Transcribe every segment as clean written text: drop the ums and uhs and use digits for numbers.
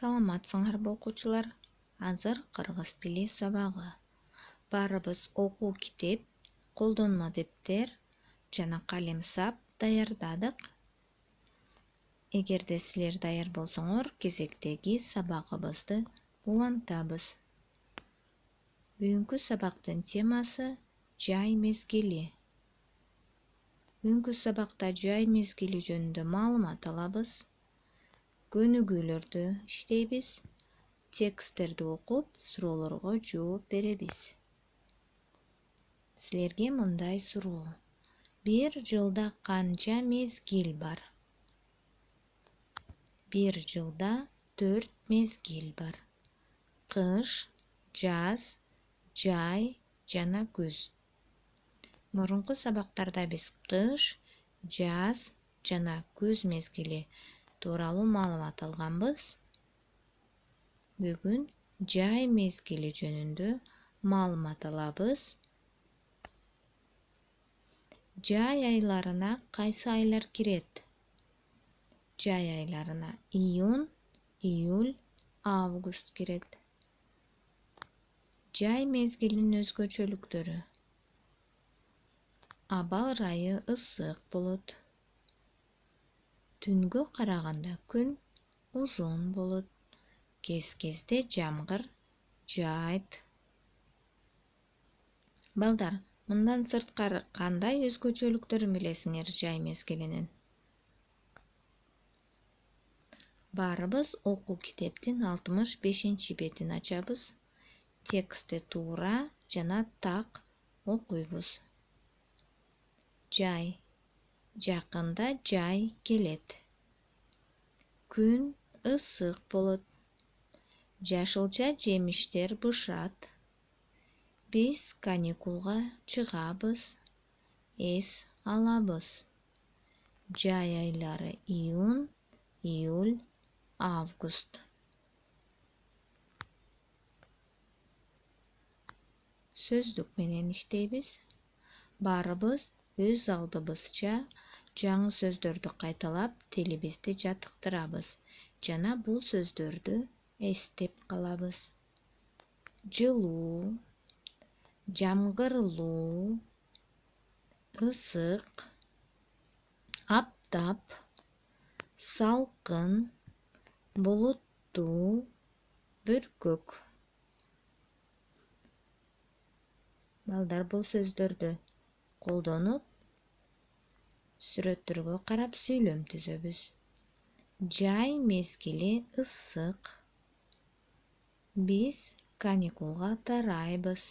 Саламатсыңарбы окуучулар? Азыр кыргыз тили сабагы. Баарыбыз окуу китеп, колдонмо дептер жана калем-сап даярдадык. Эгерде силер даяр болсоңор, кезектеги сабагыбызды улантабыз. Бүгүнкү сабактын темасы жай мезгили. Бүгүнкү сабакта жай мезгили жөнүндө маалымат алабыз. Көнүгүүлөрдү иштейбиз, тексттерди окуп, суроолорго жооп беребиз. Силерге мындай суроо: бир жылда канча мезгил бар? Бир жылда 4 мезгил бар. Кыш, жаз, жай жана күз. Мурунку сабактарда биз кыш, жаз жана күз мезгили тууралуу маалымат алганбыз. Бүгүн жай мезгили жөнүндө маалымат алабыз. Жай айларына кайсы айлар кирет? Жай айларына июнь, июль, август кирет. Жай мезгилинин өзгөчөлүктөрү: аба ырайы ысык болот. Түнгө караганда күн узун болот. Кез-кезде жамгыр жаайт. Балдар, мындан сырткары кандай өзгөчөлүктөрүн билесиңер жай мезгилинин? Баарыбыз окуу китептин 65-бетин ачабыз. Текстти туура жана так окуйбуз. Жай. Жакында жай келет. Күн ысык болот. Жашылча жемиштер бышат. Биз каникулга чыгабыз, эс алабыз. Жай айлары июнь, июль, август. Сөздүк менен иштейбиз. Баарыбыз өз алдыбызча жаңы сөздөрдү кайталап, тилибизди жаттыктырабыз жана бул сөздөрдү эстеп калабыз. Жылуу, жамгырлуу, ысык, аптап, салкын, булуттуу, бүркөк. Балдар, бул сөздөрдү колдонуп, сүрөттөргө карап сүйлөм түзөбүз. Жай мезгили ысык. Биз каникулга тарайбыз.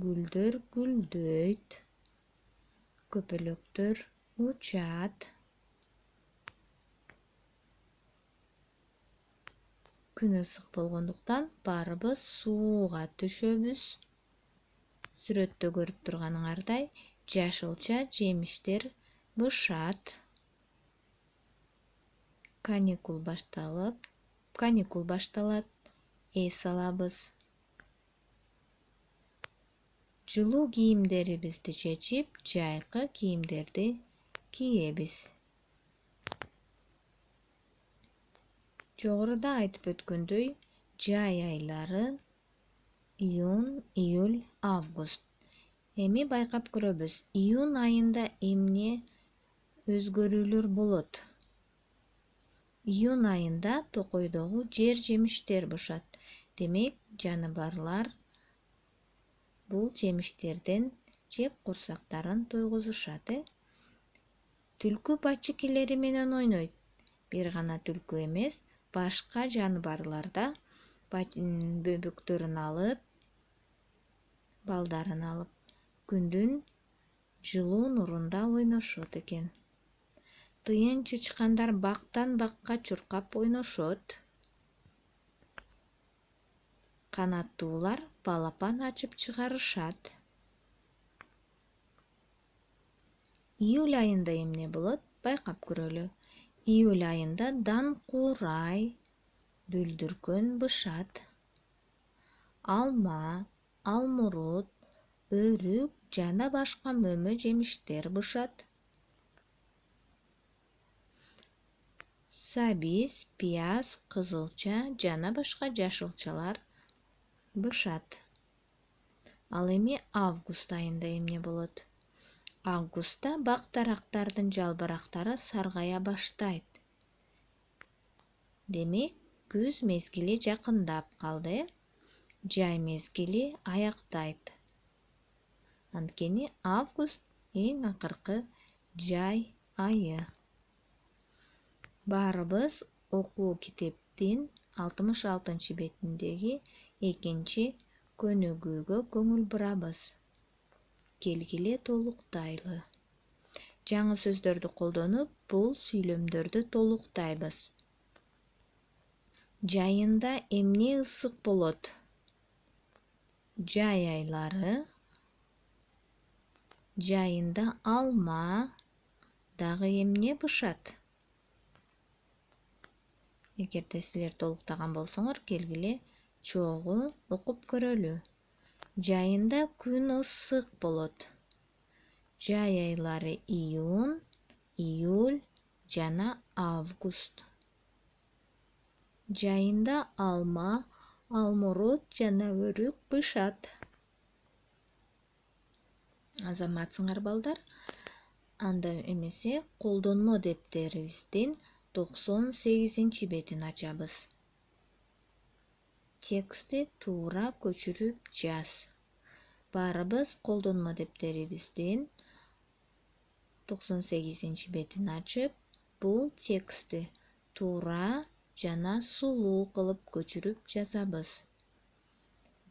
Гүлдөр гүлдөйт. Көпөлөктөр учат. Күн ысык болгондуктан баарыбыз сууга түшөбүз. Сүрөттө көрүп турганыңардай, жашылча жемиштер бышат. Каникул башталат, эс алабыз. Жылуу кийимдерибизди чечип, жайкы кийимдерди киебиз. Жогоруда айтып өткөндөй, жай айлары июнь, июль, август. Эми байкап көрөбүз, июнь айында эмне өзгөрүүлөр болот? Июнь айында токойдогу жер жемиштер бышат. Демек, жаныбарлар бул жемиштерден жеп курсактарын тойгузушат. Түлкү бачекелери менен ойнойт. Бир гана түлкү эмес, башка жаныбарлар да бөбөктөрүн алып, балдарын алып, күндүн жылуу нурунда ойношот экен. Тыйын чычкандар бактан бакка чуркап ойношот. Канаттуулар балапан ачып чыгарышат. Июль айында эмне болот? Байкап көрөлү. Июль айында дан куурай, бүлдүркөн бышат. Алма, алмурут, өрүк жана башка мөмө жемиштер бышат. сабиз, пияз, кызылча жана башка жашылчалар бышат. Ал эми август айында эмне болот? Августта бак-дарактардын жалбырактары саргая баштайт. Демек, күз мезгили жакындап калды, жай мезгили аяктайт. Анткени август эң акыркы жай айы. Баарыбыз окуу китептин 66-бетиндеги экинчи көнүгүүгө көңүл бурабыз. Келгиле толуктайлы. Жаңы сөздөрдү колдонуп, бул сүйлөмдөрдү толуктайбыз. Жайында эмне ысык болот? Жай айлары. Жайында алма, дагы эмне бышат? Эгерде силер толуктаган болсоңор, келгиле чогуу окуп көрөлү. Жайында күн ысык болот. Жай айлары июнь, июль жана август. Жайында алма, алмурут жана өрүк бышат. Азаматсыңар балдар? Анда эмесе колдонмо дептерибиздин 98-бетин ачабыз. Текстти туура көчүрүп жаз. Баарыбыз колдонмо дептерибиздин 98-бетин ачып, бул текстти туура жана сулуу кылып көчүрүп жазабыз.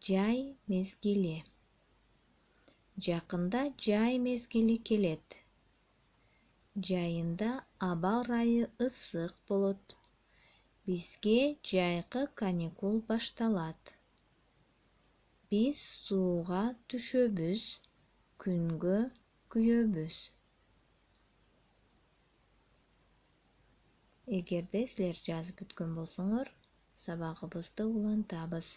Жай мезгили. Жакында жай мезгили келет. Жайында аба ырайы ысык болот. Бизге жайкы каникул башталат. Биз сууга түшөбүз, күнгө күйөбүз. Эгерде силер жазып бүткөн болсоңор, сабагыбызды улантабыз.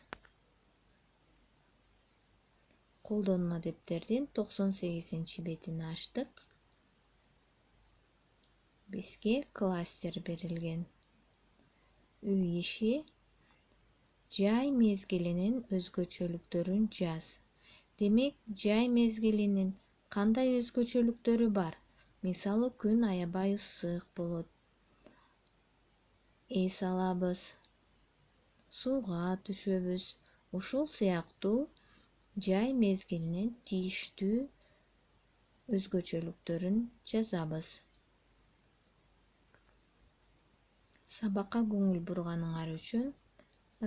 Колдонмо дептердин 98-бетин ачтык. Бизге кластер берилген. Үй иши. Жай мезгилинин өзгөчөлүктөрүн жаз. Демек, жай мезгилинин кандай өзгөчөлүктөрү бар? Мисалы, күн аябай ысык болот. Эс алабыз, сууга түшөбүз. Ушул сыяктуу жай мезгилинин тийиштүү өзгөчөлүктөрүн жазабыз. Сабакка көңүл бурганыңар үчүн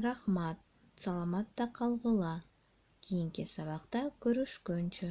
рахмат. Саламатта калгыла. Кийинки сабакта көрүшкөнчө.